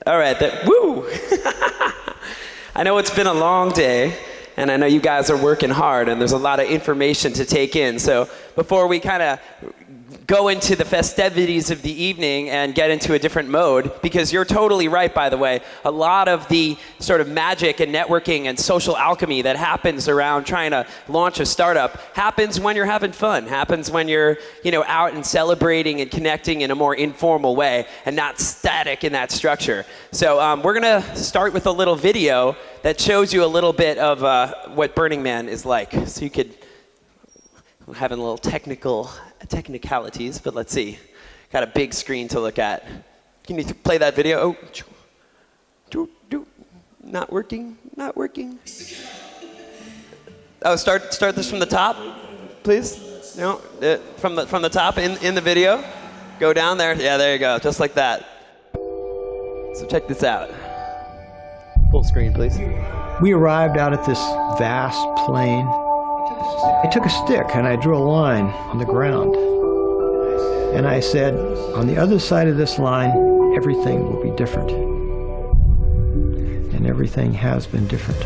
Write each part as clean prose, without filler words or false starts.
All right, woo! I know it's been a long day, and I know you guys are working hard, and there's a lot of information to take in. So before we kind of go into the festivities of the evening and get into a different mode, because you're totally right, by the way, a lot of the sort of magic and networking and social alchemy that happens around trying to launch a startup happens when you're having fun, happens when you're, out and celebrating and connecting in a more informal way and not static in that structure. So we're gonna start with a little video that shows you a little bit of what Burning Man is like. So you could, we're having a little technicalities, but let's see. Got a big screen to look at. Can you play that video? Oh, not working. Oh, start this from the top, please. No, from the top in the video. Go down there. Yeah, there you go, just like that. So check this out. Full screen, please. We arrived out at this vast plain. I took a stick and I drew a line on the ground. And I said, on the other side of this line, everything will be different. And everything has been different.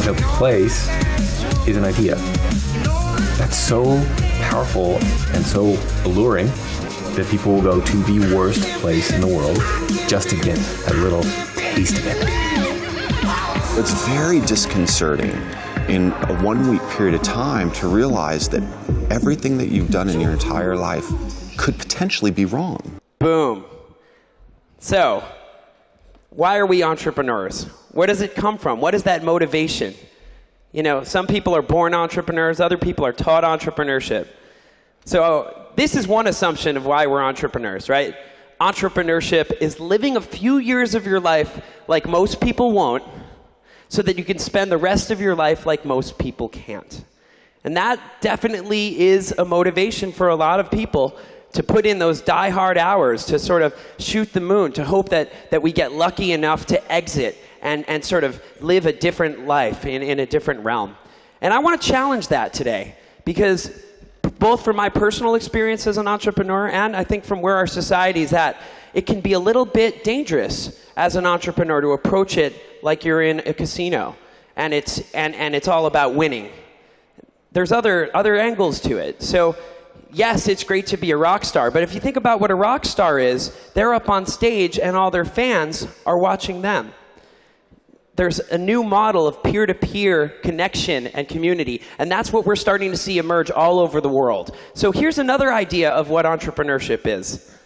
The place is an idea. That's so powerful and so alluring that people will go to the worst place in the world just to get a little taste of it. It's very disconcerting in a 1 week period of time to realize that everything that you've done in your entire life could potentially be wrong. Boom. So, why are we entrepreneurs? Where does it come from? What is that motivation? Some people are born entrepreneurs, other people are taught entrepreneurship. So this is one assumption of why we're entrepreneurs, right? Entrepreneurship is living a few years of your life like most people won't, so that you can spend the rest of your life like most people can't. And that definitely is a motivation for a lot of people to put in those die-hard hours, to sort of shoot the moon, to hope that we get lucky enough to exit and sort of live a different life in a different realm. And I want to challenge that today, because both from my personal experience as an entrepreneur and I think from where our society is at, it can be a little bit dangerous as an entrepreneur to approach it like you're in a casino and it's all about winning. There's other angles to it. So yes, it's great to be a rock star, but if you think about what a rock star is, they're up on stage and all their fans are watching them. There's a new model of peer-to-peer connection and community, and that's what we're starting to see emerge all over the world. So here's another idea of what entrepreneurship is.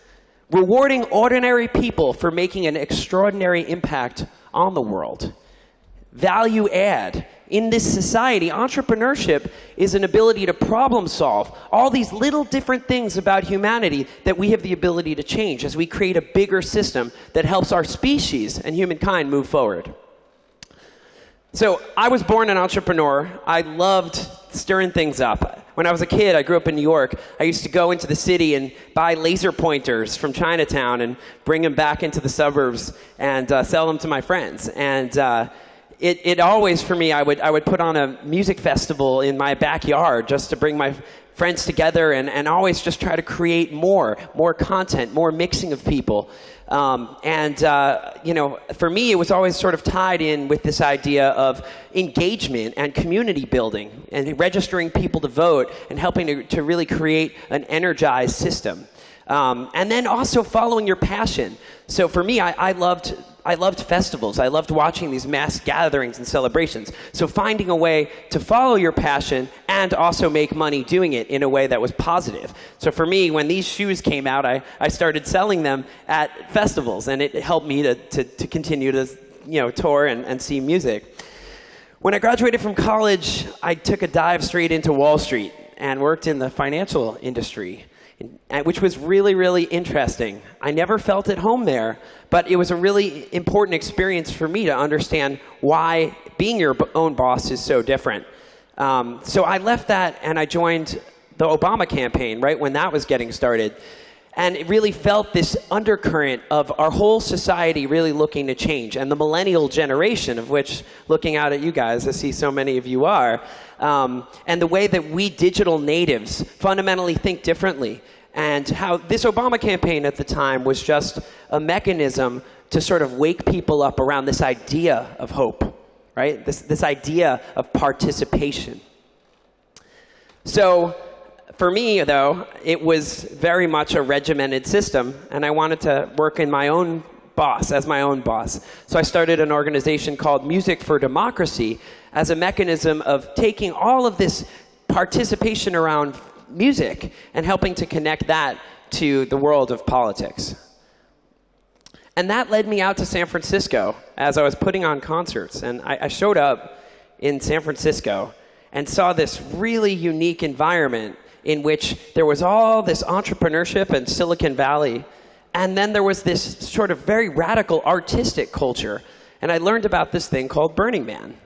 Rewarding ordinary people for making an extraordinary impact on the world. Value add. In this society, entrepreneurship is an ability to problem solve all these little different things about humanity that we have the ability to change as we create a bigger system that helps our species and humankind move forward. So I was born an entrepreneur. I loved stirring things up. When I was a kid, I grew up in New York. I used to go into the city and buy laser pointers from Chinatown and bring them back into the suburbs and sell them to my friends. And it always, for me, I would put on a music festival in my backyard just to bring my friends together and always just try to create more content, more mixing of people. For me, it was always sort of tied in with this idea of engagement and community building and registering people to vote and helping to really create an energized system. And then also following your passion. So for me, I loved festivals. I loved watching these mass gatherings and celebrations. So finding a way to follow your passion and also make money doing it in a way that was positive. So for me, when these shoes came out, I started selling them at festivals, and it helped me to continue to tour and see music. When I graduated from college, I took a dive straight into Wall Street and worked in the financial industry, which was really, really interesting. I never felt at home there, but it was a really important experience for me to understand why being your own boss is so different. So I left that and I joined the Obama campaign right when that was getting started. And it really felt this undercurrent of our whole society really looking to change. And the millennial generation, of which, looking out at you guys, I see so many of you are, and the way that we digital natives fundamentally think differently. And how this Obama campaign at the time was just a mechanism to sort of wake people up around this idea of hope, right? This idea of participation. So for me, though, it was very much a regimented system, and I wanted to work in my own boss, as my own boss. So I started an organization called Music for Democracy as a mechanism of taking all of this participation around music and helping to connect that to the world of politics. And that led me out to San Francisco as I was putting on concerts. And I showed up in San Francisco and saw this really unique environment in which there was all this entrepreneurship in Silicon Valley, and then there was this sort of very radical artistic culture. And I learned about this thing called Burning Man.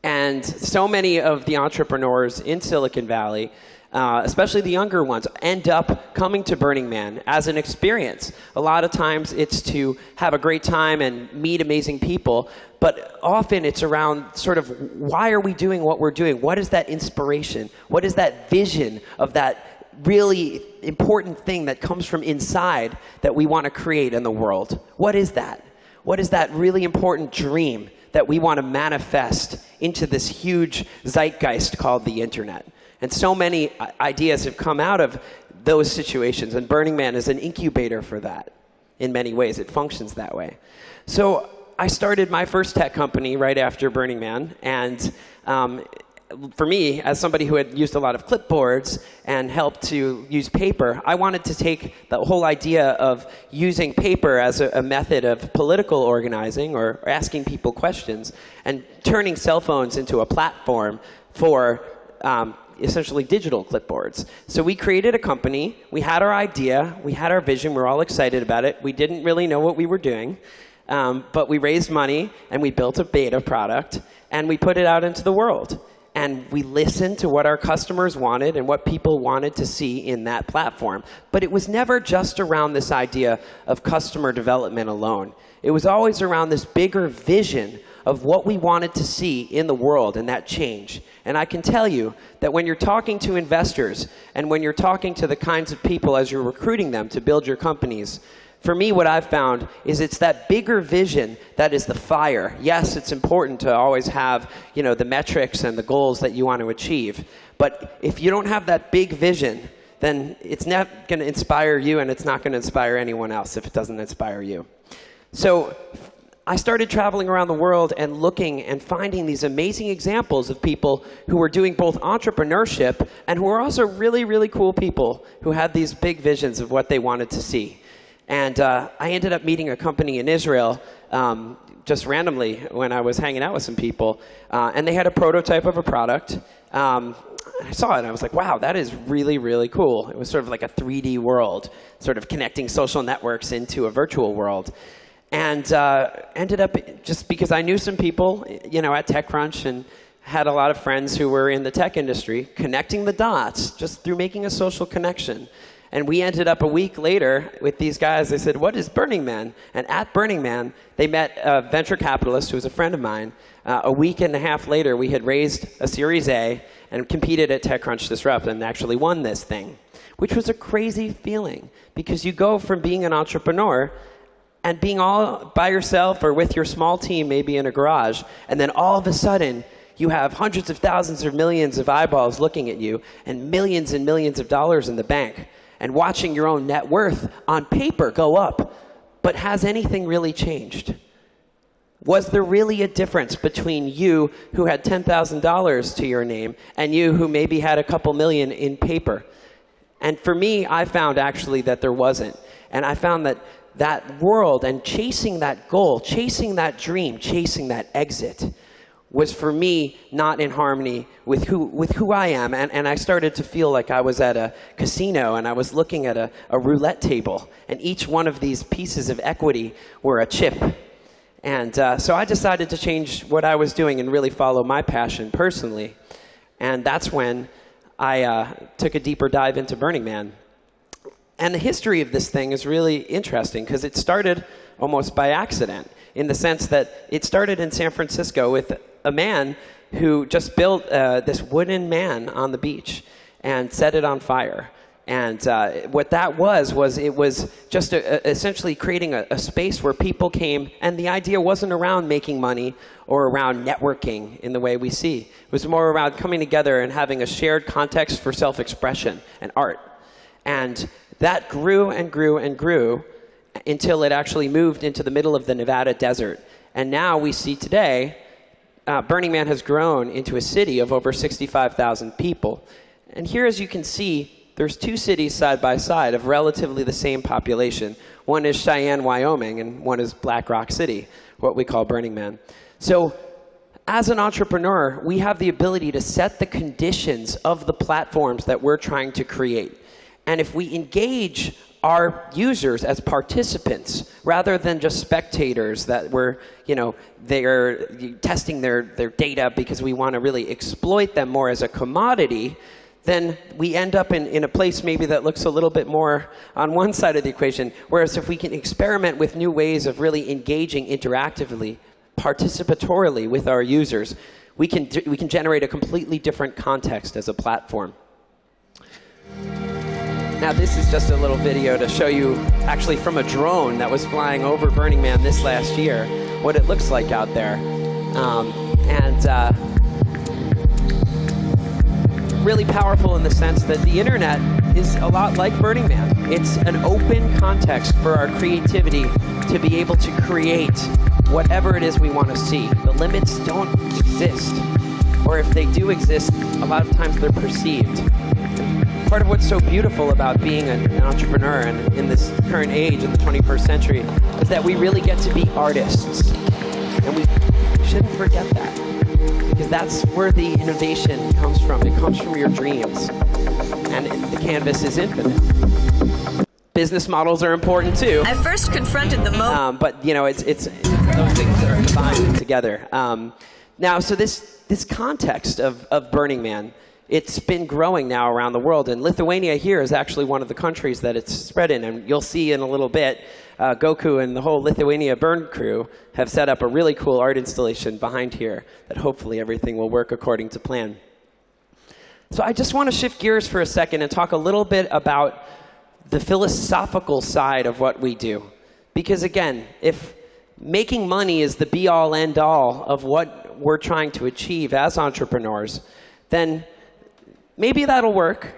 And so many of the entrepreneurs in Silicon Valley, especially the younger ones, end up coming to Burning Man as an experience. A lot of times it's to have a great time and meet amazing people, but often it's around sort of, why are we doing what we're doing? What is that inspiration? What is that vision of that really important thing that comes from inside that we want to create in the world? What is that? What is that really important dream that we want to manifest into this huge zeitgeist called the internet? And so many ideas have come out of those situations, and Burning Man is an incubator for that. In many ways, it functions that way. So I started my first tech company right after Burning Man, and for me, as somebody who had used a lot of clipboards and helped to use paper, I wanted to take the whole idea of using paper as a method of political organizing or asking people questions and turning cell phones into a platform for essentially digital clipboards. So we created a company, we had our idea, we had our vision, we were all excited about it. We didn't really know what we were doing, but we raised money and we built a beta product and we put it out into the world. And we listened to what our customers wanted and what people wanted to see in that platform. But it was never just around this idea of customer development alone. It was always around this bigger vision of what we wanted to see in the world and that change. And I can tell you that when you're talking to investors and when you're talking to the kinds of people as you're recruiting them to build your companies, for me, what I've found is it's that bigger vision that is the fire. Yes, it's important to always have, the metrics and the goals that you want to achieve. But if you don't have that big vision, then it's not going to inspire you, and it's not going to inspire anyone else if it doesn't inspire you. So I started traveling around the world and looking and finding these amazing examples of people who were doing both entrepreneurship and who were also really, really cool people who had these big visions of what they wanted to see. And I ended up meeting a company in Israel just randomly when I was hanging out with some people. And they had a prototype of a product. I saw it and I was like, wow, that is really, really cool. It was sort of like a 3D world, sort of connecting social networks into a virtual world. And ended up, just because I knew some people, at TechCrunch and had a lot of friends who were in the tech industry, connecting the dots just through making a social connection. And we ended up a week later with these guys. They said, what is Burning Man? And at Burning Man, they met a venture capitalist who was a friend of mine. A week and a half later, we had raised a Series A and competed at TechCrunch Disrupt and actually won this thing, which was a crazy feeling because you go from being an entrepreneur and being all by yourself or with your small team, maybe in a garage, and then all of a sudden, you have hundreds of thousands or millions of eyeballs looking at you and millions of dollars in the bank. And watching your own net worth on paper go up. But has anything really changed? Was there really a difference between you who had $10,000 to your name and you who maybe had a couple million in paper? And for me, I found actually that there wasn't. And I found that that world and chasing that goal, chasing that dream, chasing that exit was for me not in harmony with who I am. And I started to feel like I was at a casino and I was looking at a roulette table. And each one of these pieces of equity were a chip. And so I decided to change what I was doing and really follow my passion personally. And that's when I took a deeper dive into Burning Man. And the history of this thing is really interesting because it started almost by accident, in the sense that it started in San Francisco with a man who just built this wooden man on the beach and set it on fire. And what that was it was just essentially creating a space where people came, and the idea wasn't around making money or around networking in the way we see. It was more around coming together and having a shared context for self-expression and art. And that grew and grew and grew until it actually moved into the middle of the Nevada desert. And now we see today, Burning Man has grown into a city of over 65,000 people. And here, as you can see, there's two cities side by side of relatively the same population. One is Cheyenne, Wyoming, and one is Black Rock City, what we call Burning Man. So as an entrepreneur, we have the ability to set the conditions of the platforms that we're trying to create. And if we engage our users as participants rather than just spectators that we're, they're testing their data because we want to really exploit them more as a commodity, then we end up in a place maybe that looks a little bit more on one side of the equation. Whereas if we can experiment with new ways of really engaging interactively, participatorily with our users, we can generate a completely different context as a platform. Now this is just a little video to show you actually from a drone that was flying over Burning Man this last year, what it looks like out there. Really powerful in the sense that the internet is a lot like Burning Man. It's an open context for our creativity to be able to create whatever it is we want to see. The limits don't exist. Or if they do exist, a lot of times they're perceived. Part of what's so beautiful about being an entrepreneur and in this current age, in the 21st century, is that we really get to be artists. And we shouldn't forget that. Because that's where the innovation comes from. It comes from your dreams. And the canvas is infinite. Business models are important too. I first confronted the but it's those things are combined together. Now, so this context of Burning Man, it's been growing now around the world, and Lithuania here is actually one of the countries that it's spread in. And you'll see in a little bit, Goku and the whole Lithuania Burn crew have set up a really cool art installation behind here that hopefully everything will work according to plan. So I just want to shift gears for a second and talk a little bit about the philosophical side of what we do. Because again, if making money is the be-all, end-all of what we're trying to achieve as entrepreneurs, then maybe that'll work,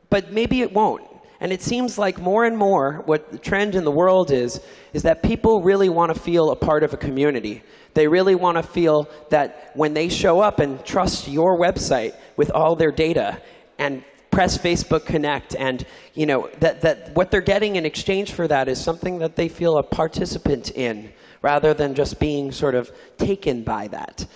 but maybe it won't. And it seems like more and more what the trend in the world is that people really want to feel a part of a community. They really want to feel that when they show up and trust your website with all their data and press Facebook Connect, and that what they're getting in exchange for that is something that they feel a participant in, rather than just being sort of taken by that.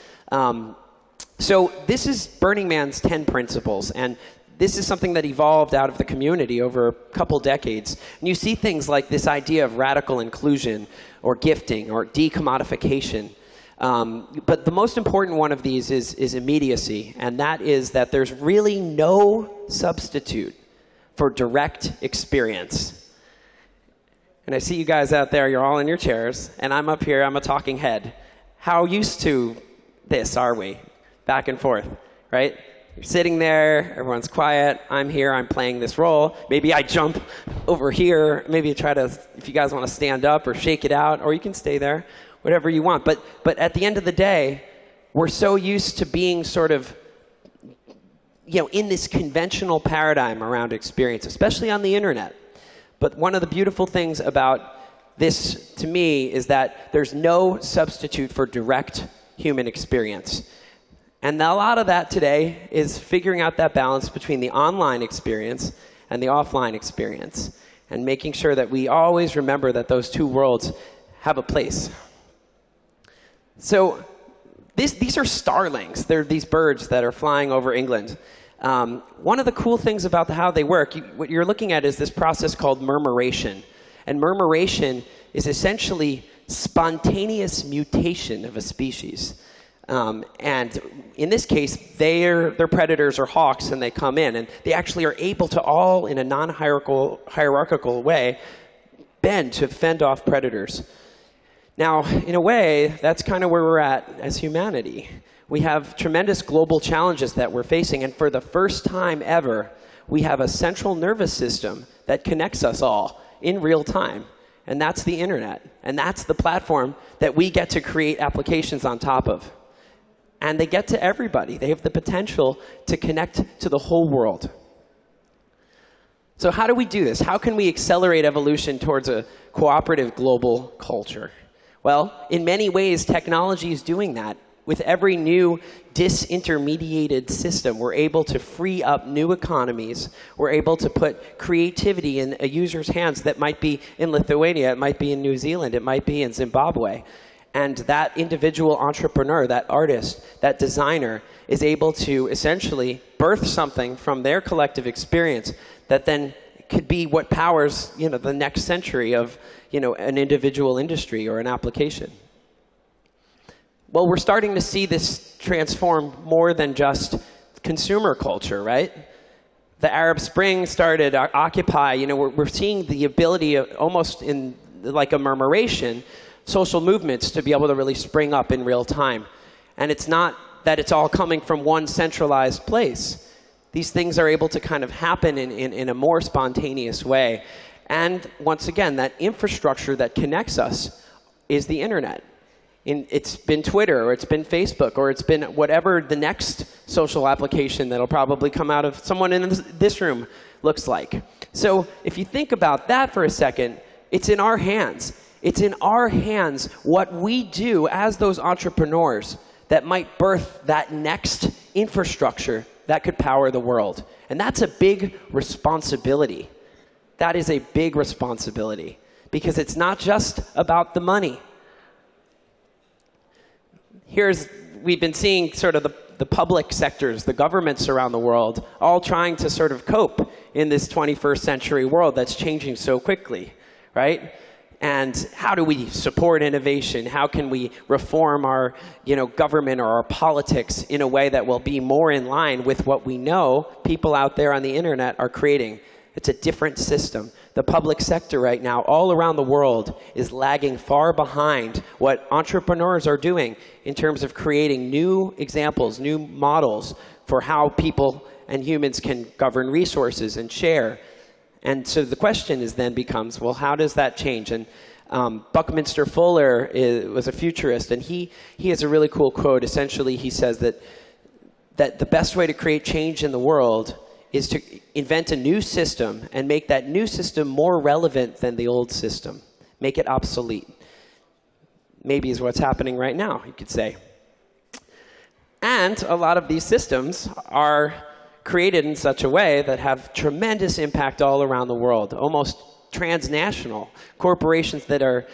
So this is Burning Man's 10 principles, and this is something that evolved out of the community over a couple decades. And you see things like this idea of radical inclusion, or gifting, or decommodification. But the most important one of these is immediacy, and that is that there's really no substitute for direct experience. And I see you guys out there, you're all in your chairs, and I'm up here, I'm a talking head. How used to this are we? Back and forth, right? You're sitting there, everyone's quiet, I'm here, I'm playing this role. Maybe I jump over here, maybe try to, if you guys want to stand up or shake it out, or you can stay there, whatever you want. But at the end of the day, we're so used to being sort of, in this conventional paradigm around experience, especially on the internet. But one of the beautiful things about this, to me, is that there's no substitute for direct human experience. And a lot of that today is figuring out that balance between the online experience and the offline experience, and making sure that we always remember that those two worlds have a place. So these are starlings. They're these birds that are flying over England. One of the cool things about how they work, what you're looking at is this process called murmuration. And murmuration is essentially spontaneous mutation of a species. And in this case, they're predators or hawks, and they come in. And they actually are able to all, in a non-hierarchical way, bend to fend off predators. Now, in a way, that's kind of where we're at as humanity. We have tremendous global challenges that we're facing, and for the first time ever, we have a central nervous system that connects us all in real time, and that's the internet. And that's the platform that we get to create applications on top of. And they get to everybody. They have the potential to connect to the whole world. So how do we do this? How can we accelerate evolution towards a cooperative global culture? Well, in many ways, technology is doing that. With every new disintermediated system, we're able to free up new economies. We're able to put creativity in a user's hands that might be in Lithuania, it might be in New Zealand, it might be in Zimbabwe. And that individual entrepreneur, that artist, that designer is able to essentially birth something from their collective experience that then could be what powers, the next century of, an individual industry or an application. Well, we're starting to see this transform more than just consumer culture, right? The Arab Spring started, Occupy, we're seeing the ability of, almost in like a murmuration, social movements to be able to really spring up in real time. And it's not that it's all coming from one centralized place. These things are able to kind of happen in a more spontaneous way. And once again, that infrastructure that connects us is the internet. It's been Twitter, or it's been Facebook, or it's been whatever the next social application that'll probably come out of someone in this room looks like. So if you think about that for a second, it's in our hands. It's in our hands what we do as those entrepreneurs that might birth that next infrastructure that could power the world. And that's a big responsibility. That is a big responsibility, because it's not just about the money. We've been seeing sort of the public sectors, the governments around the world, all trying to sort of cope in this 21st century world that's changing so quickly, right? And how do we support innovation? How can we reform our, government or our politics in a way that will be more in line with what we know people out there on the internet are creating? It's a different system. The public sector right now, all around the world, is lagging far behind what entrepreneurs are doing in terms of creating new examples, new models for how people and humans can govern resources and share. And so the question then becomes, well, how does that change? And Buckminster Fuller was a futurist, and he has a really cool quote. Essentially, he says that the best way to create change in the world is to invent a new system and make that new system more relevant than the old system. Make it obsolete. Maybe is what's happening right now, you could say. And a lot of these systems are created in such a way that have tremendous impact all around the world, almost transnational. Corporations that are,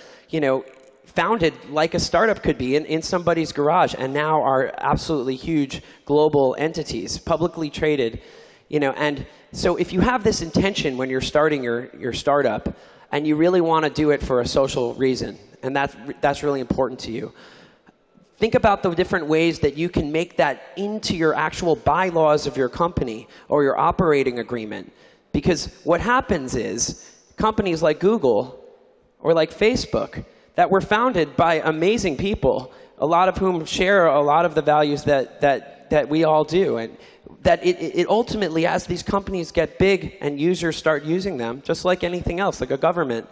founded like a startup could be in somebody's garage, and now are absolutely huge global entities, publicly traded. And so if you have this intention when you're starting your startup, and you really want to do it for a social reason, and that's really important to you, think about the different ways that you can make that into your actual bylaws of your company or your operating agreement. Because what happens is companies like Google or like Facebook that were founded by amazing people, a lot of whom share a lot of the values that we all do, and that it ultimately, as these companies get big and users start using them, just like anything else, like a government,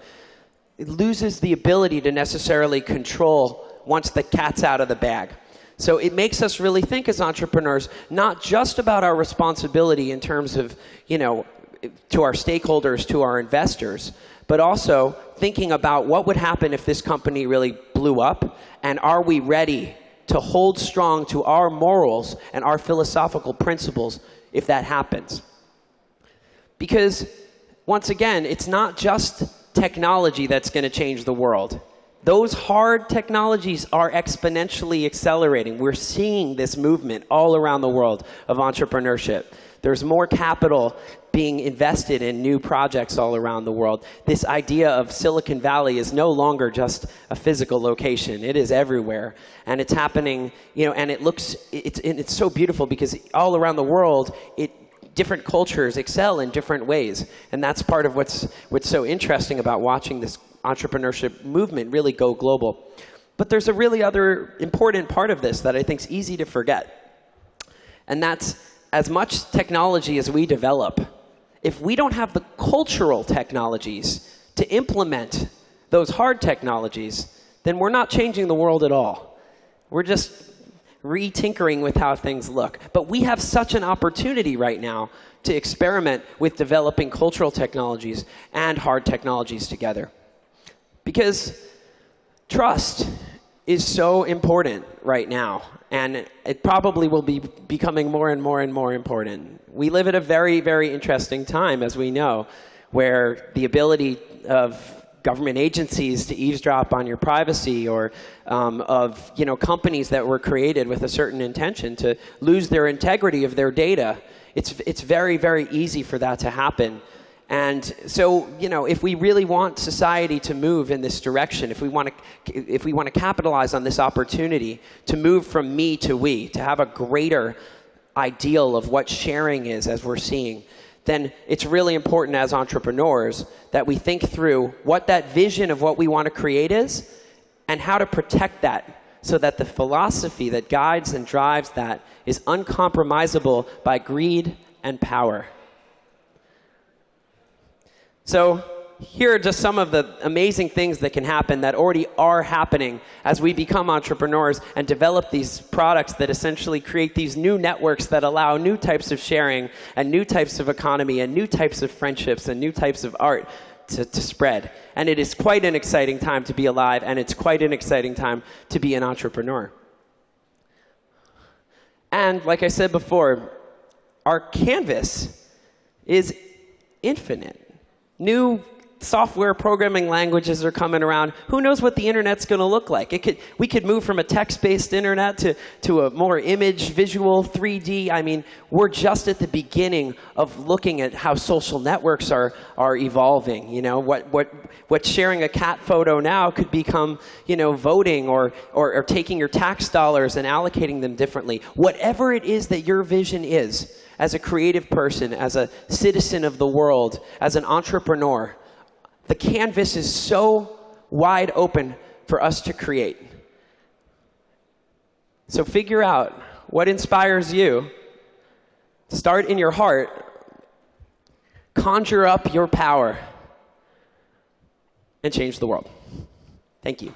it loses the ability to necessarily control once the cat's out of the bag. So it makes us really think as entrepreneurs, not just about our responsibility in terms of, to our stakeholders, to our investors, but also thinking about what would happen if this company really blew up, and are we ready to hold strong to our morals and our philosophical principles if that happens. Because, once again, it's not just technology that's going to change the world. Those hard technologies are exponentially accelerating. We're seeing this movement all around the world of entrepreneurship. There's more capital being invested in new projects all around the world. This idea of Silicon Valley is no longer just a physical location. It is everywhere. And it's happening, and it's so beautiful because all around the world, different cultures excel in different ways. And that's part of what's so interesting about watching this entrepreneurship movement really go global. But there's a really other important part of this that I think is easy to forget. And that's, as much technology as we develop, if we don't have the cultural technologies to implement those hard technologies, then we're not changing the world at all. We're just re-tinkering with how things look. But we have such an opportunity right now to experiment with developing cultural technologies and hard technologies together. Because trust is so important right now, and it probably will be becoming more and more and more important. We live at a very, very interesting time, as we know, where the ability of government agencies to eavesdrop on your privacy, or of companies that were created with a certain intention to lose their integrity of their data, it's very, very easy for that to happen. And so, if we really want society to move in this direction, if we want to capitalize on this opportunity to move from me to we, to have a greater ideal of what sharing is, as we're seeing, then it's really important as entrepreneurs that we think through what that vision of what we want to create is and how to protect that, so that the philosophy that guides and drives that is uncompromisable by greed and power. So here are just some of the amazing things that can happen, that already are happening as we become entrepreneurs and develop these products that essentially create these new networks that allow new types of sharing and new types of economy and new types of friendships and new types of art to spread. And it is quite an exciting time to be alive, and it's quite an exciting time to be an entrepreneur. And like I said before, our canvas is infinite. New software programming languages are coming around. Who knows what the internet's going to look like? We could move from a text-based internet to a more image, visual, 3D. I mean, we're just at the beginning of looking at how social networks are evolving. What sharing a cat photo now could become, voting or taking your tax dollars and allocating them differently. Whatever it is that your vision is, as a creative person, as a citizen of the world, as an entrepreneur, the canvas is so wide open for us to create. So figure out what inspires you. Start in your heart. Conjure up your power and change the world. Thank you.